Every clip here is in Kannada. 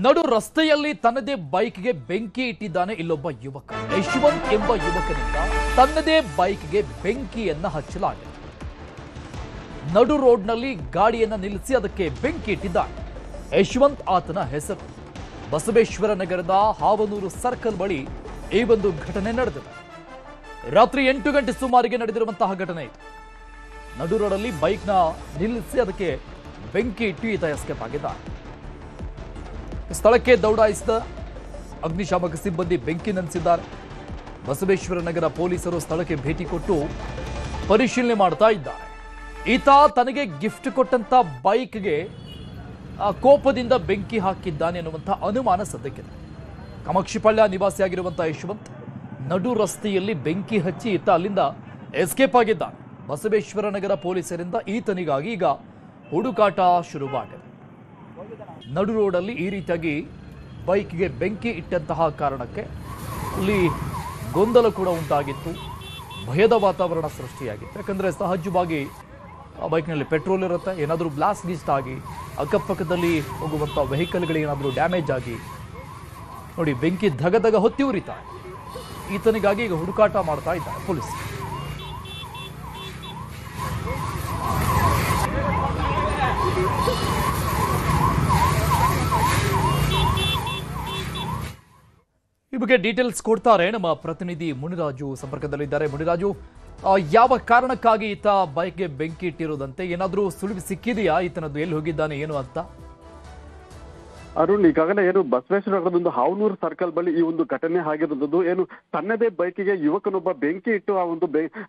ನಡು ರಸ್ತೆಯಲ್ಲಿ ತನ್ನದೇ ಬೈಕ್ಗೆ ಬೆಂಕಿ ಇಟ್ಟಿದ್ದಾನೆ ಇಲ್ಲೊಬ್ಬ ಯುವಕ. ಯಶವಂತ್ ಎಂಬ ಯುವಕನಿಂದ ತನ್ನದೇ ಬೈಕ್ಗೆ ಬೆಂಕಿಯನ್ನ ಹಚ್ಚಲಾಗಿದೆ. ನಡು ರೋಡ್ನಲ್ಲಿ ಗಾಡಿಯನ್ನ ನಿಲ್ಲಿಸಿ ಅದಕ್ಕೆ ಬೆಂಕಿ ಇಟ್ಟಿದ್ದಾನೆ. ಯಶವಂತ್ ಆತನ ಹೆಸರು. ಬಸವೇಶ್ವರ ನಗರದ ಹಾವನೂರು ಸರ್ಕಲ್ ಬಳಿ ಈ ಒಂದು ಘಟನೆ ನಡೆದಿದೆ. ರಾತ್ರಿ 8 ಗಂಟೆ ಸುಮಾರಿಗೆ ನಡೆದಿರುವಂತಹ ಘಟನೆ ಇದು. ನಡು ರೋಡಲ್ಲಿ ಬೈಕ್ನ ನಿಲ್ಲಿಸಿ ಅದಕ್ಕೆ ಬೆಂಕಿ ಇಟ್ಟು ಈತ ಎಸ್ಕೇಪ್ ಆಗಿದ್ದಾನೆ. ಸ್ಥಳಕ್ಕೆ ದೌಡಾಯಿಸಿದ ಅಗ್ನಿಶಾಮಕ ಸಿಬ್ಬಂದಿ ಬೆಂಕಿ ನಂದಿಸಿದ್ದಾರೆ. ಬಸವೇಶ್ವರ ನಗರ ಪೊಲೀಸರು ಸ್ಥಳಕ್ಕೆ ಭೇಟಿ ಕೊಟ್ಟು ಪರಿಶೀಲನೆ ಮಾಡ್ತಾ ಇದ್ದಾರೆ. ಈತ ತನಗೆ ಗಿಫ್ಟ್ ಕೊಟ್ಟಂತ ಬೈಕ್ಗೆ ಕೋಪದಿಂದ ಬೆಂಕಿ ಹಾಕಿದ್ದಾನೆ ಎನ್ನುವಂಥ ಅನುಮಾನ ಸದ್ಯಕ್ಕಿದೆ. ಕಾಮಾಕ್ಷಿಪಾಳ್ಯ ನಿವಾಸಿಯಾಗಿರುವಂತಹ ಯಶವಂತ್ ನಡು ರಸ್ತೆಯಲ್ಲಿ ಬೆಂಕಿ ಹಚ್ಚಿ ಈತ ಅಲ್ಲಿಂದ ಎಸ್ಕೇಪ್ ಆಗಿದ್ದಾನೆ. ಬಸವೇಶ್ವರ ನಗರ ಪೊಲೀಸರಿಂದ ಈತನಿಗಾಗಿ ಈಗ ಹುಡುಕಾಟ ಶುರುವಾಗಿದೆ. ನಡು ರೋಡಲ್ಲಿ ಈ ರೀತಿಯಾಗಿ ಬೈಕ್ಗೆ ಬೆಂಕಿ ಇಟ್ಟಂತಹ ಕಾರಣಕ್ಕೆ ಅಲ್ಲಿ ಗೊಂದಲ ಕೂಡ ಉಂಟಾಗಿತ್ತು. ಭಯದ ವಾತಾವರಣ ಸೃಷ್ಟಿಯಾಗಿತ್ತು. ಯಾಕಂದರೆ ಸಹಜವಾಗಿ ಆ ಬೈಕ್ನಲ್ಲಿ ಪೆಟ್ರೋಲ್ ಇರುತ್ತೆ, ಏನಾದರೂ ಬ್ಲಾಸ್ಟ್ ಗೀಸ್ಟ್ ಆಗಿ ಅಕ್ಕಪಕ್ಕದಲ್ಲಿ ಹೋಗುವಂಥ ವೆಹಿಕಲ್ಗಳಿಗೆ ಏನಾದರೂ ಡ್ಯಾಮೇಜ್ ಆಗಿ ನೋಡಿ ಬೆಂಕಿ ಧಗಧಗ ಹೊತ್ತಿ ಉರಿತಾರೆ. ಈತನಿಗಾಗಿ ಈಗ ಹುಡುಕಾಟ ಮಾಡ್ತಾ ಇದ್ದಾರೆ ಪೊಲೀಸ್. ಈ ಬಗ್ಗೆ ಡೀಟೇಲ್ಸ್ ಕೊಡ್ತಾರೆ ನಮ್ಮ ಪ್ರತಿನಿಧಿ ಮುನಿರಾಜು ಸಂಪರ್ಕದಲ್ಲಿದ್ದಾರೆ. ಮುನಿರಾಜು, ಯಾವ ಕಾರಣಕ್ಕಾಗಿ ಈತ ಬೈಕ್ಗೆ ಬೆಂಕಿ ಇಟ್ಟಿರೋದಂತೆ? ಏನಾದರೂ ಸುಳಿವು ಸಿಕ್ಕಿದೆಯಾ ಈತನದ್ದು ಎಲ್ಲಿ ಹೋಗಿದ್ದಾನೆ ಏನು ಅಂತ? ಅರುಣ್, ಈಗಾಗಲೇ ಏನು ಬಸವೇಶ್ವರ ನಗರದೊಂದು ಹಾವನೂರು ಸರ್ಕಲ್ ಬಳಿ ಈ ಒಂದು ಘಟನೆ ಆಗಿರೋದು. ಏನು ತನ್ನದೇ ಬೈಕಿಗೆ ಯುವಕನೊಬ್ಬ ಬೆಂಕಿ ಇಟ್ಟು ಆ ಒಂದು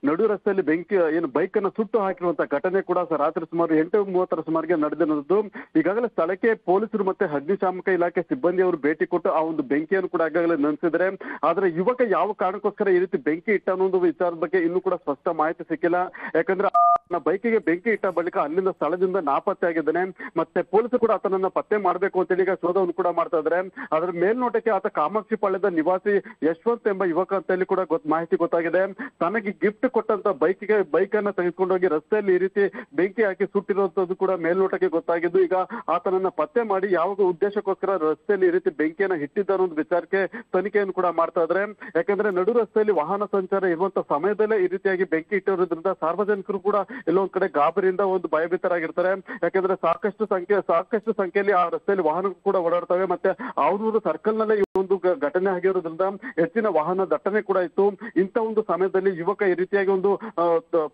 ನಡು ರಸ್ತೆಯಲ್ಲಿ ಬೆಂಕಿ ಏನು ಬೈಕ್ ಅನ್ನು ಸುಟ್ಟು ಹಾಕಿರುವಂತಹ ಘಟನೆ ಕೂಡ ರಾತ್ರಿ ಸುಮಾರು 8:30 ಸುಮಾರಿಗೆ ನಡೆದಿರೋದು. ಈಗಾಗಲೇ ಸ್ಥಳಕ್ಕೆ ಪೊಲೀಸರು ಮತ್ತೆ ಅಗ್ನಿಶಾಮಕ ಇಲಾಖೆ ಸಿಬ್ಬಂದಿಯವರು ಭೇಟಿ ಕೊಟ್ಟು ಆ ಒಂದು ಬೆಂಕಿಯನ್ನು ಕೂಡ ಈಗಾಗಲೇ ನಂದಿಸಿದ್ದಾರೆ. ಆದ್ರೆ ಯುವಕ ಯಾವ ಕಾರಣಕ್ಕೋಸ್ಕರ ಈ ರೀತಿ ಬೆಂಕಿ ಇಟ್ಟ ಅನ್ನೋ ವಿಚಾರದ ಬಗ್ಗೆ ಇನ್ನೂ ಕೂಡ ಸ್ಪಷ್ಟ ಮಾಹಿತಿ ಸಿಕ್ಕಿಲ್ಲ. ಯಾಕಂದ್ರೆ ಬೈಕಿಗೆ ಬೆಂಕಿ ಇಟ್ಟ ಬಳಿಕ ಅಲ್ಲಿಂದ ಸ್ಥಳದಿಂದ ನಾಪತ್ತೆ ಆಗಿದ್ದಾನೆ. ಮತ್ತೆ ಪೊಲೀಸರು ಕೂಡ ಆತನನ್ನ ಪತ್ತೆ ಮಾಡಬೇಕು ಅಂತೇಳಿ ಈಗ ಶೋಧವನ್ನು ಕೂಡ ಮಾಡ್ತಾ ಇದ್ದಾರೆ. ಅದರ ಮೇಲ್ನೋಟಕ್ಕೆ ಆತ ಕಾಮಾಕ್ಷಿಪಾಳ್ಯದ ನಿವಾಸಿ ಯಶವಂತ್ ಎಂಬ ಯುವಕ ಅಂತ ಹೇಳಿ ಕೂಡ ಮಾಹಿತಿ ಗೊತ್ತಾಗಿದೆ. ತನಗೆ ಗಿಫ್ಟ್ ಕೊಟ್ಟಂತ ಬೈಕ್ ಅನ್ನ ತೆಗೆದುಕೊಂಡೋಗಿ ರಸ್ತೆಯಲ್ಲಿ ಈ ರೀತಿ ಬೆಂಕಿ ಹಾಕಿ ಸುಟ್ಟಿರುವಂತದ್ದು ಕೂಡ ಮೇಲ್ನೋಟಕ್ಕೆ ಗೊತ್ತಾಗಿದ್ದು, ಈಗ ಆತನನ್ನ ಪತ್ತೆ ಮಾಡಿ ಯಾವ ಉದ್ದೇಶಕ್ಕೋಸ್ಕರ ರಸ್ತೆಯಲ್ಲಿ ಈ ರೀತಿ ಬೆಂಕಿಯನ್ನ ಇಟ್ಟಿದ್ದ ಅನ್ನೋ ವಿಚಾರಕ್ಕೆ ತನಿಖೆಯನ್ನು ಕೂಡ ಮಾಡ್ತಾ ಇದ್ದಾರೆ. ಯಾಕಂದ್ರೆ ನಡು ರಸ್ತೆಯಲ್ಲಿ ವಾಹನ ಸಂಚಾರ ಇರುವಂತ ಸಮಯದಲ್ಲೇ ಈ ರೀತಿಯಾಗಿ ಬೆಂಕಿ ಇಟ್ಟಿರೋದ್ರಿಂದ ಸಾರ್ವಜನಿಕರು ಕೂಡ ಎಲ್ಲೊಂದ್ ಕಡೆ ಗಾಬರಿಯಿಂದ ಒಂದು ಭಯಭೀತರಾಗಿರ್ತಾರೆ. ಯಾಕಂದ್ರೆ ಸಾಕಷ್ಟು ಸಂಖ್ಯೆಯಲ್ಲಿ ಆ ರಸ್ತೆಯಲ್ಲಿ ವಾಹನ ಕೂಡ ಓಡಾಡ್ತವೆ. ಮತ್ತೆ ಹಾವನೂರು ಸರ್ಕಲ್ ನಲ್ಲೇ ಈ ಒಂದು ಘಟನೆ ಆಗಿರೋದ್ರಿಂದ ಹೆಚ್ಚಿನ ವಾಹನ ದಟ್ಟಣೆ ಕೂಡ ಇತ್ತು. ಇಂಥ ಒಂದು ಸಮಯದಲ್ಲಿ ಯುವಕ ಈ ರೀತಿಯಾಗಿ ಒಂದು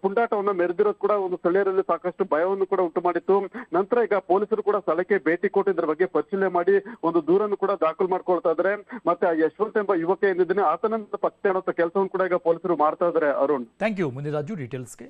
ಪುಂಡಾಟವನ್ನ ಮೆರೆದಿರೋದು ಕೂಡ ಒಂದು ಸ್ಥಳೀಯರಲ್ಲಿ ಸಾಕಷ್ಟು ಭಯವನ್ನು ಕೂಡ ಉಂಟು ಮಾಡಿತ್ತು. ನಂತರ ಈಗ ಪೊಲೀಸರು ಕೂಡ ಸ್ಥಳಕ್ಕೆ ಭೇಟಿ ಕೊಟ್ಟು ಇದ್ರ ಬಗ್ಗೆ ಪರಿಶೀಲನೆ ಮಾಡಿ ಒಂದು ದೂರನ್ನು ಕೂಡ ದಾಖಲು ಮಾಡ್ಕೊಳ್ತಾ ಇದ್ದಾರೆ. ಮತ್ತೆ ಯಶವಂತ್ ಎಂಬ ಯುವಕ ಏನಿದ್ದಾನೆ ಆತನನ್ನ ಪತ್ತೆ ಮಾಡೋ ಕೆಲಸವನ್ನು ಕೂಡ ಈಗ ಪೊಲೀಸರು ಮಾಡ್ತಾ ಇದ್ದಾರೆ. Arun, thank you Muniraju ಡೀಟೇಲ್ಸ್ಗೆ.